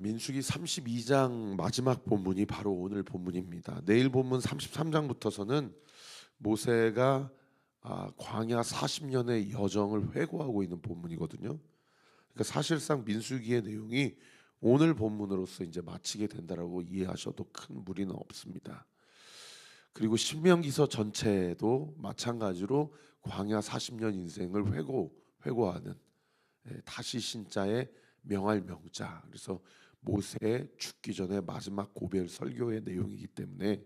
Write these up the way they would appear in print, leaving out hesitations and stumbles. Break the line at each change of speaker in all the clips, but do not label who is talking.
민수기 32장 마지막 본문이 바로 오늘 본문입니다. 내일 본문 33장부터서는 모세가 광야 40년의 여정을 회고하고 있는 본문이거든요. 그러니까 사실상 민수기의 내용이 오늘 본문으로서 이제 마치게 된다라고 이해하셔도 큰 무리는 없습니다. 그리고 신명기서 전체도 마찬가지로 광야 40년 인생을 회고하는 다시 신자의 명할 명자. 그래서 모세 죽기 전에 마지막 고별 설교의 내용이기 때문에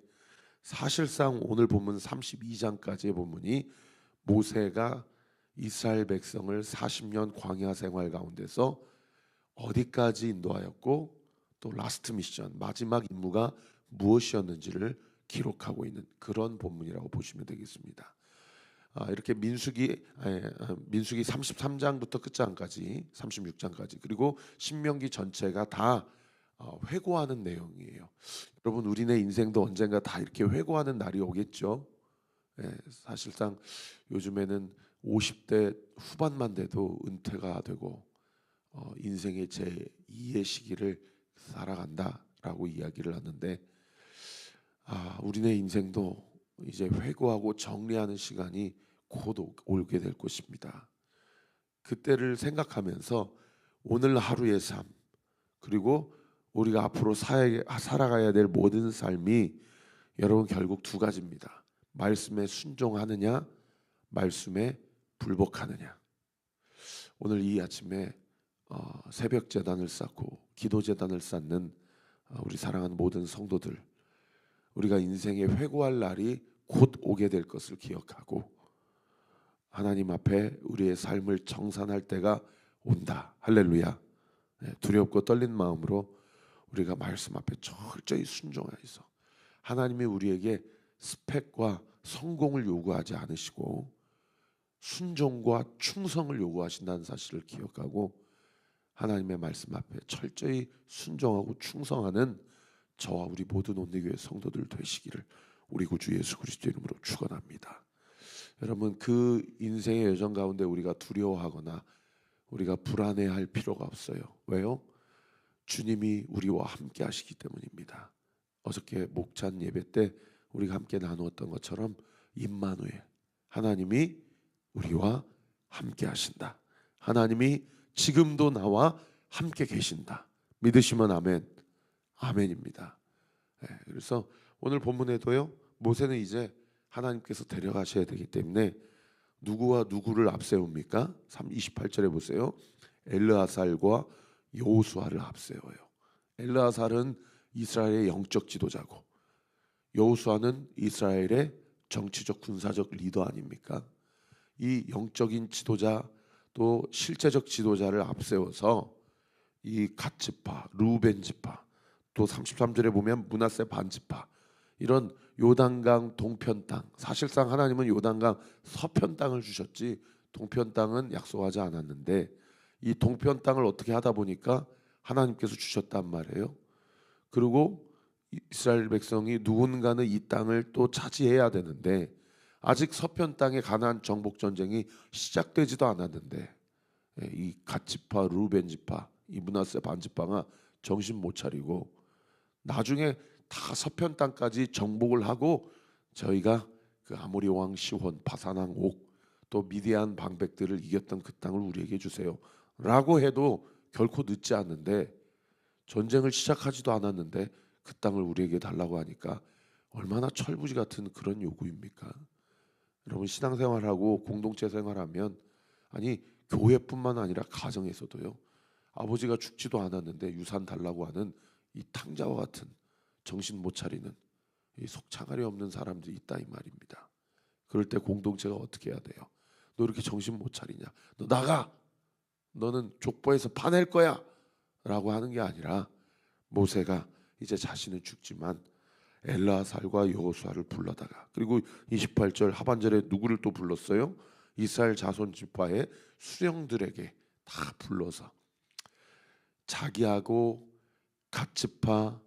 사실상 오늘 본문 32장까지의 본문이 모세가 이스라엘 백성을 40년 광야 생활 가운데서 어디까지 인도하였고 또 라스트 미션 마지막 임무가 무엇이었는지를 기록하고 있는 그런 본문이라고 보시면 되겠습니다. 이렇게 민수기 33장부터 끝장까지 36장까지 그리고 신명기 전체가 다 회고하는 내용이에요. 여러분 우리네 인생도 언젠가 다 이렇게 회고하는 날이 오겠죠. 사실상 요즘에는 50대 후반만 돼도 은퇴가 되고 인생의 제2의 시기를 살아간다라고 이야기를 하는데 우리네 인생도 이제 회고하고 정리하는 시간이 곧 오게 될 것입니다. 그때를 생각하면서 오늘 하루의 삶 그리고 우리가 앞으로 살아가야 될 모든 삶이 여러분 결국 두 가지입니다. 말씀에 순종하느냐 말씀에 불복하느냐. 오늘 이 아침에 새벽 제단을 쌓고 기도 제단을 쌓는 우리 사랑하는 모든 성도들 우리가 인생에 회고할 날이 곧 오게 될 것을 기억하고 하나님 앞에 우리의 삶을 정산할 때가 온다. 할렐루야. 두렵고 떨린 마음으로 우리가 말씀 앞에 철저히 순종하여서 하나님이 우리에게 스펙과 성공을 요구하지 않으시고 순종과 충성을 요구하신다는 사실을 기억하고 하나님의 말씀 앞에 철저히 순종하고 충성하는 저와 우리 모든 온누교회 성도들 되시기를 우리 구주 예수 그리스도 이름으로 축원합니다. 여러분 그 인생의 여정 가운데 우리가 두려워하거나 우리가 불안해할 필요가 없어요. 왜요? 주님이 우리와 함께 하시기 때문입니다. 어저께 목찬 예배 때 우리가 함께 나누었던 것처럼 임마누엘 하나님이 우리와 함께 하신다. 하나님이 지금도 나와 함께 계신다. 믿으시면 아멘. 아멘입니다. 그래서 오늘 본문에도요. 모세는 이제 하나님께서 데려가셔야 되기 때문에 누구와 누구를 앞세웁니까? 28절에 보세요. 엘르아살과 여호수아를 앞세워요. 엘르아살은 이스라엘의 영적 지도자고 여호수아는 이스라엘의 정치적 군사적 리더 아닙니까? 이 영적인 지도자 또 실제적 지도자를 앞세워서 이 갓지파, 루벤 지파 또 33절에 보면 므낫세 반지파 이런 요단강 동편 땅 사실상 하나님은 요단강 서편 땅을 주셨지 동편 땅은 약속하지 않았는데 이 동편 땅을 어떻게 하다 보니까 하나님께서 주셨단 말이에요. 그리고 이스라엘 백성이 누군가는 이 땅을 또 차지해야 되는데 아직 서편 땅의 가나안 정복 전쟁이 시작되지도 않았는데 이 갓지파, 루벤 지파, 이 므낫세 반지파가 정신 못 차리고 나중에 다 서편 땅까지 정복을 하고 저희가 그 아모리 왕 시혼, 바산 왕 옥, 또 미디안 방백들을 이겼던 그 땅을 우리에게 주세요라고 해도 결코 늦지 않는데 전쟁을 시작하지도 않았는데 그 땅을 우리에게 달라고 하니까 얼마나 철부지 같은 그런 요구입니까? 여러분 신앙생활하고 공동체 생활하면 아니 교회뿐만 아니라 가정에서도요. 아버지가 죽지도 않았는데 유산 달라고 하는 이 탕자와 같은 정신 못 차리는 이 속창알이 없는 사람들이 있다 이 말입니다. 그럴 때 공동체가 어떻게 해야 돼요? 너 이렇게 정신 못 차리냐? 너 나가! 너는 족보에서 파낼 거야! 라고 하는 게 아니라 모세가 이제 자신은 죽지만 엘라살과 여호수아를 불러다가 그리고 28절 하반절에 누구를 또 불렀어요? 이스라엘 자손 지파의 수령들에게 다 불러서 자기하고 갓지파,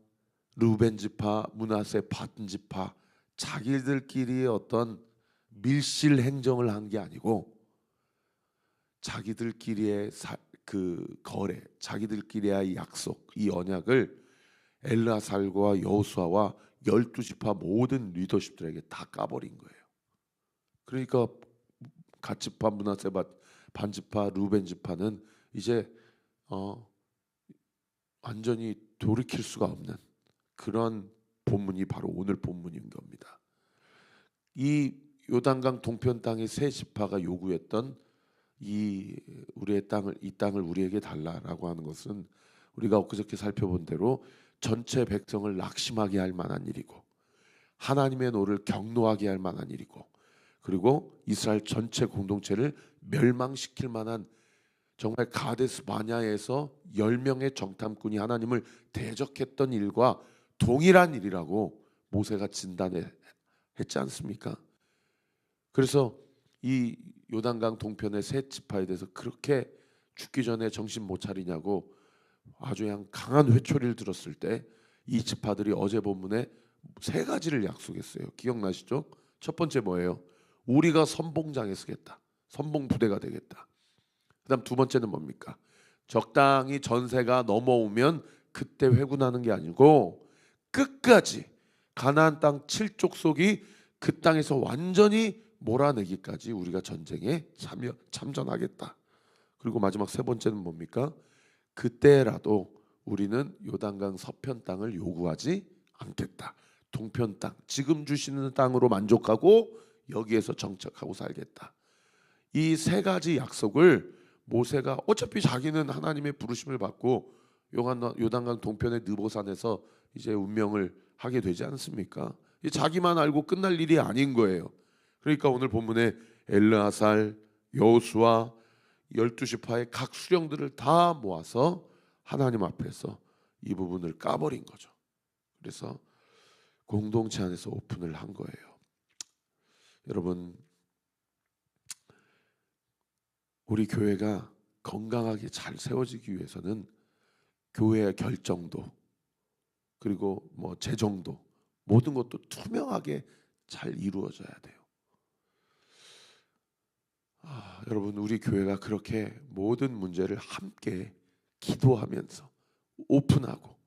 루벤 지파, 므낫세 반 지파 자기들끼리의 어떤 밀실 행정을 한 게 아니고 자기들끼리의 그 거래, 자기들끼리의 약속, 이 언약을 엘르아살과 여호수아와 12지파 모든 리더십들에게 다 까버린 거예요. 그러니까 갓지파, 므낫세 반지파, 루벤 지파는 이제 완전히 돌이킬 수가 없는 그런 본문이 바로 오늘 본문인 겁니다. 이 요단강 동편 땅의 세 지파가 요구했던 이 땅을 우리에게 달라라고 하는 것은 우리가 엊그저께 살펴본 대로 전체 백성을 낙심하게 할 만한 일이고 하나님의 노를 경노하게 할 만한 일이고 그리고 이스라엘 전체 공동체를 멸망시킬 만한 정말 가데스 바냐에서 10명의 정탐꾼이 하나님을 대적했던 일과 동일한 일이라고 모세가 진단했지 않습니까? 그래서 이 요단강 동편의 세 지파에 대해서 그렇게 죽기 전에 정신 못 차리냐고 아주 그냥 강한 회초리를 들었을 때 이 지파들이 어제 본문에 세 가지를 약속했어요. 기억나시죠? 첫 번째 뭐예요? 우리가 선봉장에 서겠다. 선봉 부대가 되겠다. 그다음 두 번째는 뭡니까? 적당히 전세가 넘어오면 그때 회군하는 게 아니고 끝까지 가나안 땅 7족속이 그 땅에서 완전히 몰아내기까지 우리가 전쟁에 참전하겠다. 그리고 마지막 세 번째는 뭡니까? 그때라도 우리는 요단강 서편 땅을 요구하지 않겠다. 동편 땅, 지금 주시는 땅으로 만족하고 여기에서 정착하고 살겠다. 이 세 가지 약속을 모세가 어차피 자기는 하나님의 부르심을 받고 요단강 동편의 느보산에서 이제 운명을 하게 되지 않습니까? 자기만 알고 끝날 일이 아닌 거예요. 그러니까 오늘 본문에 엘르아살, 여호수아 12지파의 각 수령들을 다 모아서 하나님 앞에서 이 부분을 까버린 거죠. 그래서 공동체 안에서 오픈을 한 거예요. 여러분, 우리 교회가 건강하게 잘 세워지기 위해서는 교회의 결정도 그리고 뭐 재정도 모든 것도 투명하게 잘 이루어져야 돼요. 여러분, 우리 교회가 그렇게 모든 문제를 함께 기도하면서 오픈하고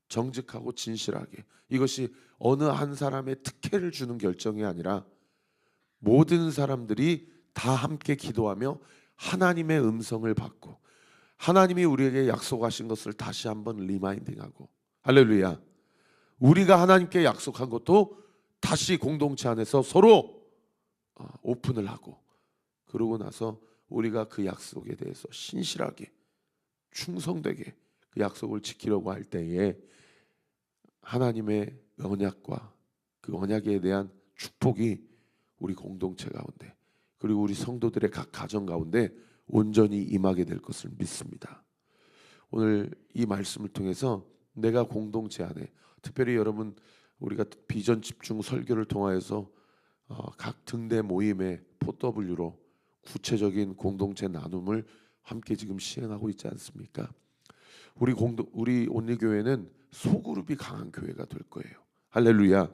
정직하고 진실하게, 이것이 어느 한 사람의 특혜를 주는 결정이 아니라 모든 사람들이 다 함께 기도하며 하나님의 음성을 받고 하나님이 우리에게 약속하신 것을 다시 한번 리마인딩하고, 할렐루야, 우리가 하나님께 약속한 것도 다시 공동체 안에서 서로 오픈을 하고, 그러고 나서 우리가 그 약속에 대해서 신실하게 충성되게 그 약속을 지키려고 할 때에 하나님의 언약과 그 언약에 대한 축복이 우리 공동체 가운데 그리고 우리 성도들의 각 가정 가운데 온전히 임하게 될 것을 믿습니다. 오늘 이 말씀을 통해서 내가 공동체 안에, 특별히 여러분 우리가 비전 집중 설교를 통하여서 각 등대 모임의 포W로 구체적인 공동체 나눔을 함께 지금 시행하고 있지 않습니까? 우리 온리교회는 소그룹이 강한 교회가 될 거예요. 할렐루야.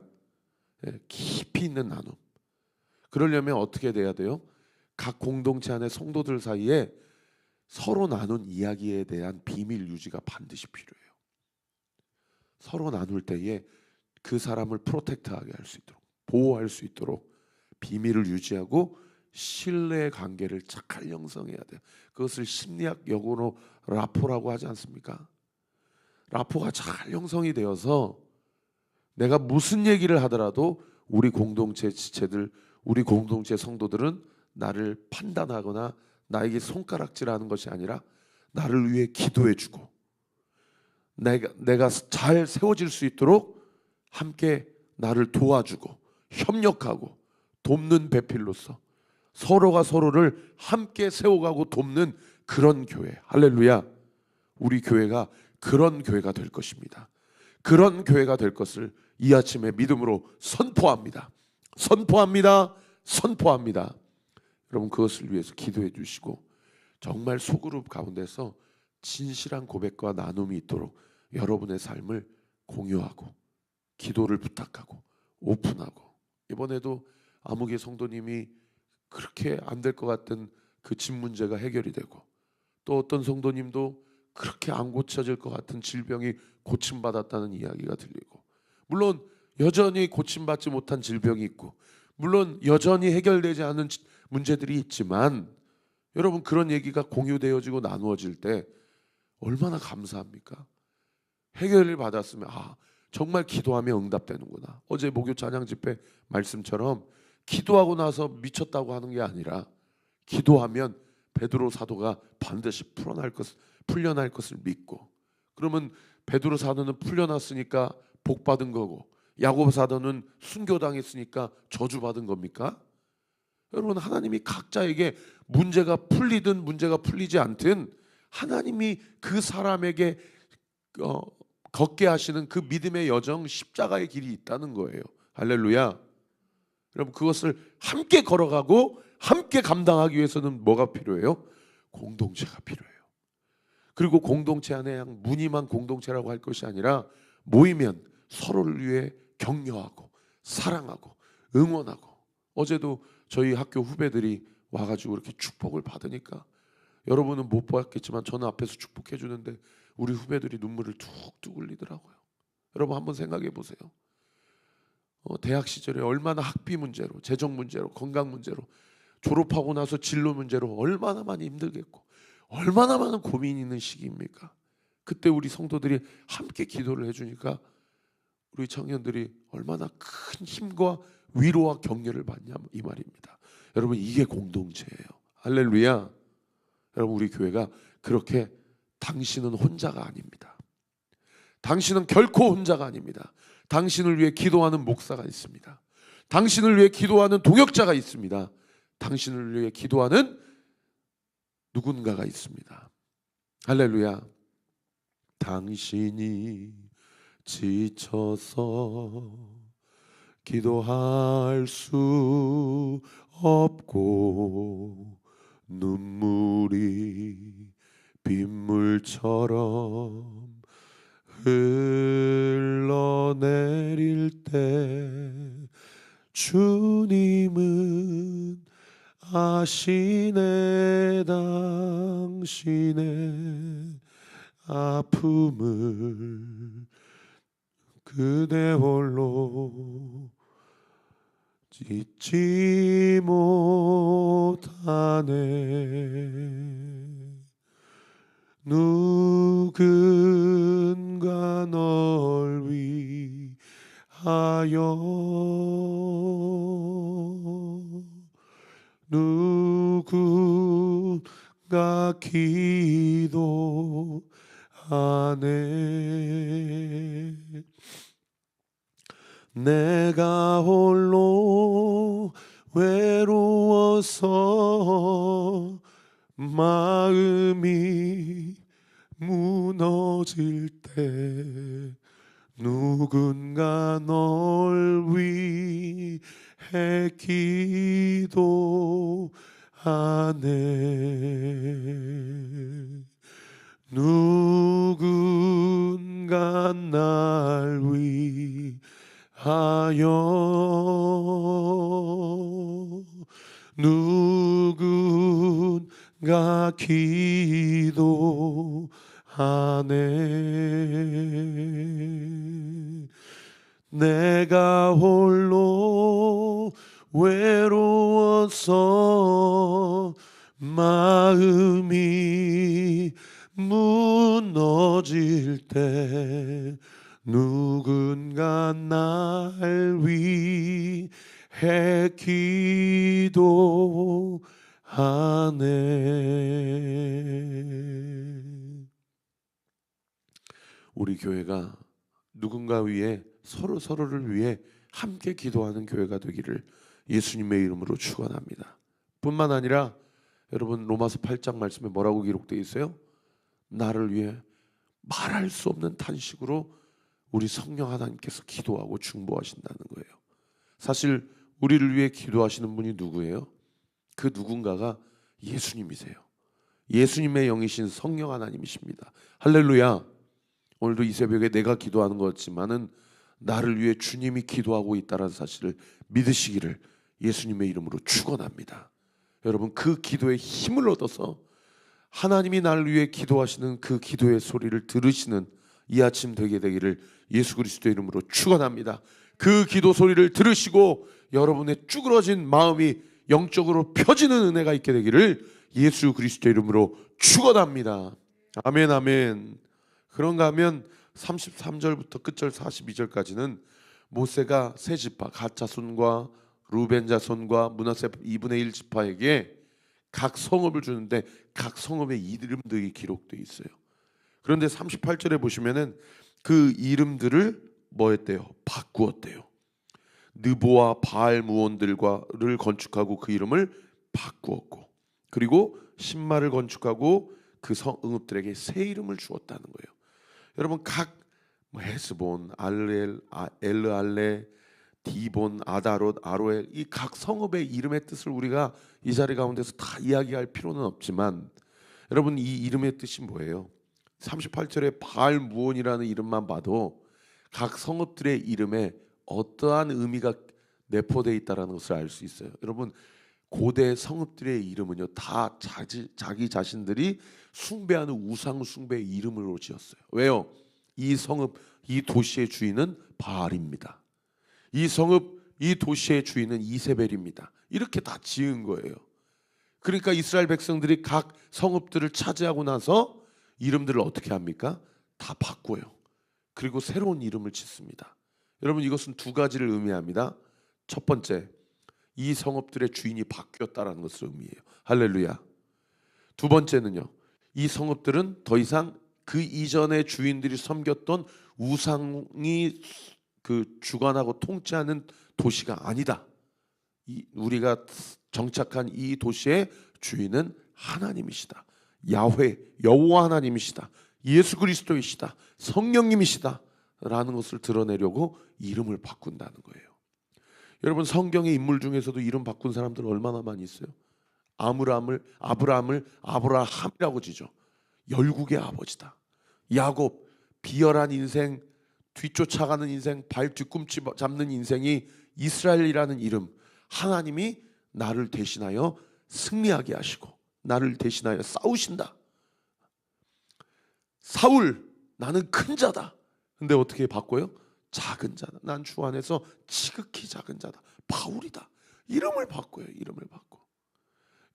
깊이 있는 나눔. 그러려면 어떻게 돼야 돼요? 각 공동체 안에 성도들 사이에 서로 나눈 이야기에 대한 비밀 유지가 반드시 필요해요. 서로 나눌 때에 그 사람을 프로텍트하게 할 수 있도록, 보호할 수 있도록 비밀을 유지하고 신뢰의 관계를 잘 형성해야 돼요. 그것을 심리학 용어로 라포라고 하지 않습니까? 라포가 잘 형성이 되어서 내가 무슨 얘기를 하더라도 우리 공동체 지체들, 우리 공동체 성도들은 나를 판단하거나 나에게 손가락질하는 것이 아니라 나를 위해 기도해주고 내가 잘 세워질 수 있도록 함께 나를 도와주고 협력하고 돕는 배필로서 서로가 서로를 함께 세워가고 돕는 그런 교회. 할렐루야. 우리 교회가 그런 교회가 될 것입니다. 그런 교회가 될 것을 이 아침에 믿음으로 선포합니다. 선포합니다. 선포합니다. 여러분, 그것을 위해서 기도해 주시고 정말 소그룹 가운데서 진실한 고백과 나눔이 있도록 여러분의 삶을 공유하고 기도를 부탁하고 오픈하고, 이번에도 아무개 성도님이 그렇게 안 될 것 같던 그 집 문제가 해결이 되고, 또 어떤 성도님도 그렇게 안 고쳐질 것 같은 질병이 고침받았다는 이야기가 들리고, 물론 여전히 고침받지 못한 질병이 있고, 물론 여전히 해결되지 않은 문제들이 있지만, 여러분 그런 얘기가 공유되어지고 나누어질 때 얼마나 감사합니까? 해결을 받았으면 정말 기도하면 응답되는구나. 어제 목요 찬양 집회 말씀처럼 기도하고 나서 미쳤다고 하는 게 아니라 기도하면 베드로 사도가 반드시 풀려날 것을 믿고, 그러면 베드로 사도는 풀려났으니까 복 받은 거고, 야고보 사도는 순교당했으니까 저주받은 겁니까? 여러분, 하나님이 각자에게 문제가 풀리든 문제가 풀리지 않든 하나님이 그 사람에게 걷게 하시는 그 믿음의 여정, 십자가의 길이 있다는 거예요. 할렐루야. 여러분, 그것을 함께 걸어가고 함께 감당하기 위해서는 뭐가 필요해요? 공동체가 필요해요. 그리고 공동체 안에 그냥 무늬만 공동체라고 할 것이 아니라 모이면 서로를 위해 격려하고 사랑하고 응원하고, 어제도 저희 학교 후배들이 와가지고 이렇게 축복을 받으니까, 여러분은 못 보았겠지만 저는 앞에서 축복해 주는데 우리 후배들이 눈물을 툭툭 흘리더라고요. 여러분 한번 생각해 보세요. 대학 시절에 얼마나 학비 문제로, 재정 문제로, 건강 문제로, 졸업하고 나서 진로 문제로 얼마나 많이 힘들겠고 얼마나 많은 고민이 있는 시기입니까? 그때 우리 성도들이 함께 기도를 해주니까 우리 청년들이 얼마나 큰 힘과 위로와 격려를 받냐, 이 말입니다. 여러분, 이게 공동체예요. 할렐루야. 여러분, 우리 교회가 그렇게 당신은 혼자가 아닙니다. 당신은 결코 혼자가 아닙니다. 당신을 위해 기도하는 목사가 있습니다. 당신을 위해 기도하는 동역자가 있습니다. 당신을 위해 기도하는 누군가가 있습니다. 할렐루야. 당신이 지쳐서 기도할 수 없고 눈물이 빗물처럼 흘러내릴 때 주님은 아시네 당신의 아픔을 그대 홀로 잊지 못하네. 누군가 널 위하여 누군가 기도하네. 내가 홀로 외로워서 마음이 무너질 때 누군가 널 위해 기도하네. 누군가 날 위하여 누군가 기도하네. 내가 홀로 외로워서 마음이 무너질 때 누군가 날 위해 기도하네. 우리 교회가 누군가 위해 서로를 위해 함께 기도하는 교회가 되기를 예수님의 이름으로 축원합니다. 뿐만 아니라 여러분, 로마서 8장 말씀에 뭐라고 기록되어 있어요? 나를 위해 말할 수 없는 탄식으로 우리 성령 하나님께서 기도하고 중보하신다는 거예요. 사실 우리를 위해 기도하시는 분이 누구예요? 그 누군가가 예수님이세요. 예수님의 영이신 성령 하나님이십니다. 할렐루야. 오늘도 이 새벽에 내가 기도하는 것 같지만은 나를 위해 주님이 기도하고 있다는 사실을 믿으시기를 예수님의 이름으로 축원합니다. 여러분, 그 기도에 힘을 얻어서 하나님이 나를 위해 기도하시는 그 기도의 소리를 들으시는 이 아침 되게 되기를 예수 그리스도의 이름으로 축원합니다. 그 기도 소리를 들으시고 여러분의 쭈그러진 마음이 영적으로 펴지는 은혜가 있게 되기를 예수 그리스도의 이름으로 축원합니다. 아멘 아멘. 그런가 하면 33절부터 끝절 42절까지는 모세가 세 지파 갓 자손과 루벤 자손과 므낫세 2분의 1 지파에게 각 성읍을 주는데 각 성읍의 이름들이 기록되어 있어요. 그런데 38절에 보시면은 그 이름들을 뭐 했대요? 바꾸었대요. 느보와 바알 무온들과를 건축하고 그 이름을 바꾸었고, 그리고 신마를 건축하고 그 성읍들에게 새 이름을 주었다는 거예요. 여러분, 각 헤스본, 알렐, 엘르알레, 디본, 아다롯, 아로엘, 이 각 성읍의 이름의 뜻을 우리가 이 자리 가운데서 다 이야기할 필요는 없지만, 여러분, 이 이름의 뜻이 뭐예요? 38절에 바알 무온이라는 이름만 봐도 각 성읍들의 이름에 어떠한 의미가 내포되어 있다는 것을 알 수 있어요. 여러분, 고대 성읍들의 이름은요, 다 자기 자신들이 숭배하는 우상 숭배의 이름으로 지었어요. 왜요? 이 성읍, 이 도시의 주인은 바알입니다. 이 성읍, 이 도시의 주인은 이세벨입니다. 이렇게 다 지은 거예요. 그러니까 이스라엘 백성들이 각 성읍들을 차지하고 나서 이름들을 어떻게 합니까? 다 바꿔요. 그리고 새로운 이름을 짓습니다. 여러분, 이것은 두 가지를 의미합니다. 첫 번째, 이 성읍들의 주인이 바뀌었다는 것을 의미해요. 할렐루야. 두 번째는요, 이 성읍들은 더 이상 그 이전의 주인들이 섬겼던 우상이 그 주관하고 통치하는 도시가 아니다. 우리가 정착한 이 도시의 주인은 하나님이시다. 야훼, 여호와 하나님이시다. 예수 그리스도이시다. 성령님이시다. 라는 것을 드러내려고 이름을 바꾼다는 거예요. 여러분, 성경의 인물 중에서도 이름 바꾼 사람들 얼마나 많이 있어요? 아브라함을 아브라함이라고 지죠. 열국의 아버지다. 야곱, 비열한 인생, 뒤쫓아가는 인생, 발 뒤꿈치 잡는 인생이 이스라엘이라는 이름. 하나님이 나를 대신하여 승리하게 하시고 나를 대신하여 싸우신다. 사울, 나는 큰 자다. 근데 어떻게 바꿔요? 작은 자다. 난 주 안에서 지극히 작은 자다. 바울이다. 이름을 바꿔요. 이름을 바꿔.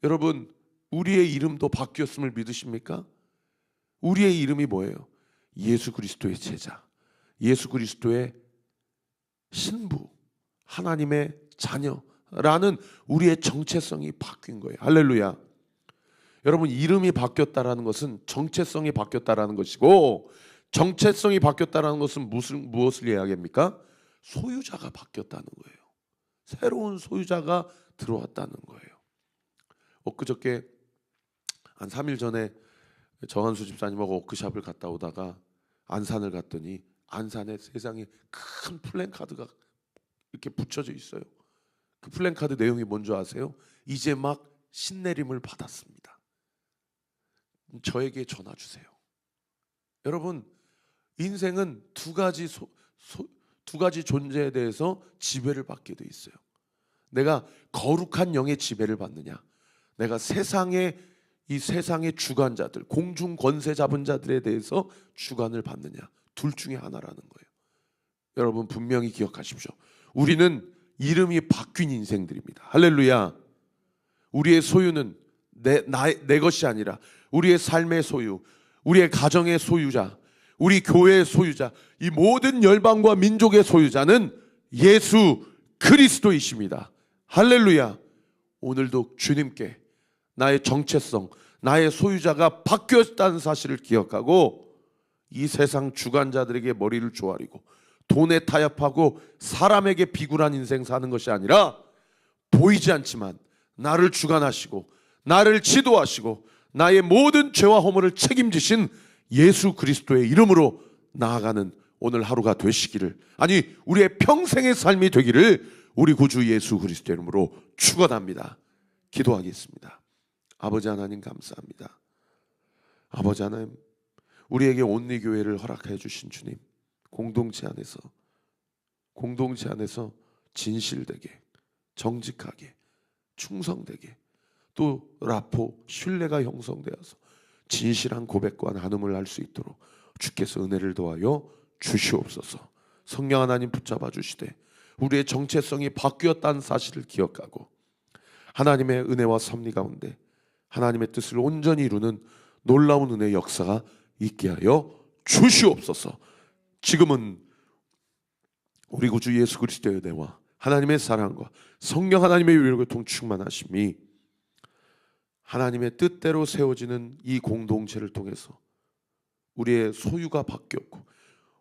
여러분, 우리의 이름도 바뀌었음을 믿으십니까? 우리의 이름이 뭐예요? 예수 그리스도의 제자, 예수 그리스도의 신부, 하나님의 자녀라는 우리의 정체성이 바뀐 거예요. 할렐루야. 여러분, 이름이 바뀌었다라는 것은 정체성이 바뀌었다라는 것이고, 정체성이 바뀌었다라는 것은 무엇을 이야기합니까? 소유자가 바뀌었다는 거예요. 새로운 소유자가 들어왔다는 거예요. 엊그저께 한 3일 전에 정한수 집사님하고 워크숍을 갔다 오다가 안산을 갔더니 안산에 세상에 큰 플랜카드가 이렇게 붙여져 있어요. 그 플랜카드 내용이 뭔지 아세요? 이제 막 신내림을 받았습니다. 저에게 전화 주세요. 여러분, 인생은 두 가지 존재에 대해서 지배를 받게 돼 있어요. 내가 거룩한 영의 지배를 받느냐, 내가 이 세상의 주관자들, 공중 권세 잡은 자들에 대해서 주관을 받느냐, 둘 중에 하나라는 거예요. 여러분, 분명히 기억하십시오. 우리는 이름이 바뀐 인생들입니다. 할렐루야. 우리의 소유는 내 것이 아니라 우리의 삶의 소유, 우리의 가정의 소유자, 우리 교회의 소유자, 이 모든 열방과 민족의 소유자는 예수 그리스도이십니다. 할렐루야. 오늘도 주님께 나의 정체성, 나의 소유자가 바뀌었다는 사실을 기억하고 이 세상 주관자들에게 머리를 조아리고 돈에 타협하고 사람에게 비굴한 인생 사는 것이 아니라 보이지 않지만 나를 주관하시고 나를 지도하시고 나의 모든 죄와 허물을 책임지신 예수 그리스도의 이름으로 나아가는 오늘 하루가 되시기를, 아니 우리의 평생의 삶이 되기를 우리 구주 예수 그리스도의 이름으로 축원합니다. 기도하겠습니다. 아버지 하나님, 감사합니다. 아버지 하나님, 우리에게 온리교회를 허락해 주신 주님, 공동체 안에서 진실되게, 정직하게, 충성되게, 또 라포, 신뢰가 형성되어서 진실한 고백과 나눔을 할 수 있도록 주께서 은혜를 더하여 주시옵소서. 성령 하나님 붙잡아 주시되 우리의 정체성이 바뀌었다는 사실을 기억하고 하나님의 은혜와 섭리 가운데 하나님의 뜻을 온전히 이루는 놀라운 은혜의 역사가 있게 하여 주시옵소서. 지금은 우리 구주 예수 그리스도의 은혜와 하나님의 사랑과 성령 하나님의 위로를 통 충만하심이 하나님의 뜻대로 세워지는 이 공동체를 통해서 우리의 소유가 바뀌었고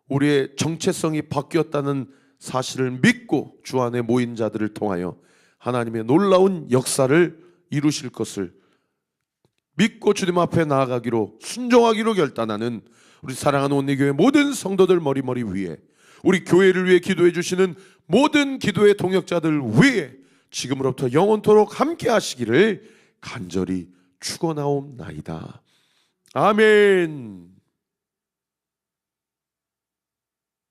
우리의 정체성이 바뀌었다는 사실을 믿고 주 안에 모인 자들을 통하여 하나님의 놀라운 역사를 이루실 것을 믿고 주님 앞에 나아가기로 순종하기로 결단하는 우리 사랑하는 온리교회 모든 성도들 머리머리 위에 우리 교회를 위해 기도해 주시는 모든 기도의 동역자들 위에 지금으로부터 영원토록 함께 하시기를 간절히 축원하옵나이다. 아멘.